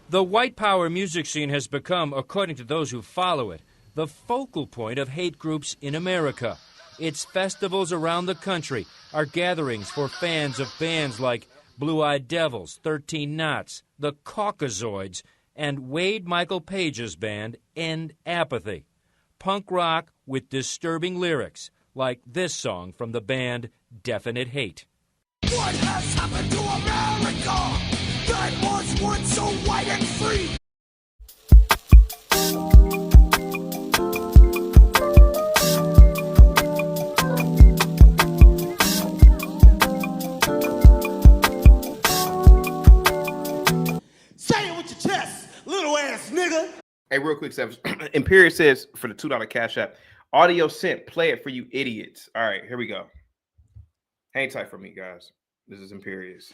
The white power music scene has become, according to those who follow it, the focal point of hate groups in America. Its festivals around the country are gatherings for fans of bands like Blue Eyed Devils, 13 Knots, the Caucasoids, and Wade Michael Page's band, End Apathy. Punk rock with disturbing lyrics, like this song from the band Definite Hate. What has happened to America that was once so white and free? Say it with your chest, little ass nigga. Hey, real quick, Savage. Imperius says for the $2 cash app, audio sent, play it for you idiots. All right, here we go. Hang tight for me, guys. This is Imperius.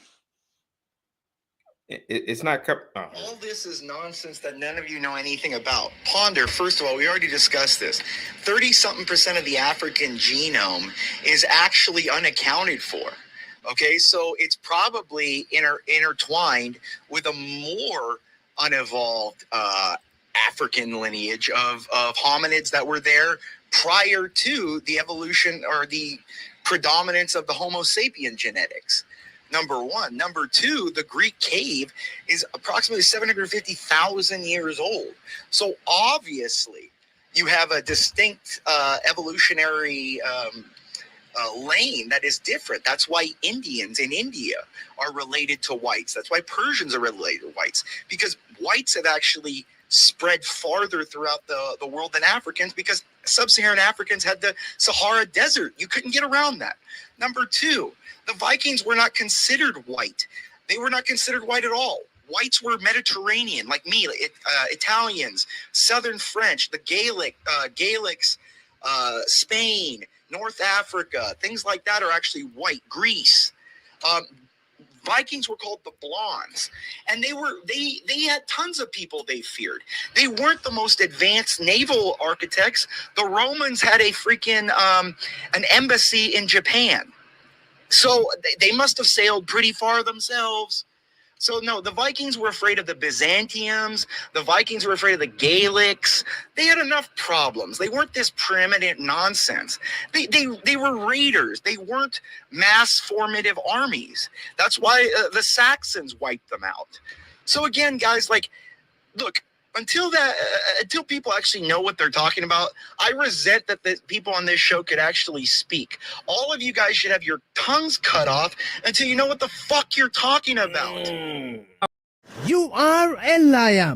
It's not all this is nonsense that none of you know anything about. Ponder, first of all, we already discussed this. 30-something% of the African genome is actually unaccounted for. Okay, so it's probably intertwined with a more unevolved African lineage of hominids that were there prior to the evolution or the predominance of the Homo sapien genetics. Number one. Number two, the Greek cave is approximately 750,000 years old. So obviously, you have a distinct evolutionary lane that is different. That's why Indians in India are related to whites. That's why Persians are related to whites, because whites have actually spread farther throughout the world than Africans, because sub-Saharan Africans had the Sahara Desert. You couldn't get around that. Number two, the Vikings were not considered white. They were not considered white at all. Whites were Mediterranean, like me, Italians, Southern French, the Gaelics, Spain, North Africa, things like that are actually white. Greece. Vikings were called the Blondes, and they had tons of people they feared. They weren't the most advanced naval architects. The Romans had a freaking an embassy in Japan, so they must have sailed pretty far themselves. So no, the Vikings were afraid of the Byzantiums. The Vikings were afraid of the Gaelics. They had enough problems. They weren't this primitive nonsense. They were raiders. They weren't mass formative armies. That's why the Saxons wiped them out. So again, guys, like, look, until people actually know what they're talking about, I resent that the people on this show could actually speak. All of you guys should have your tongues cut off until you know what the fuck you're talking about. You are a liar.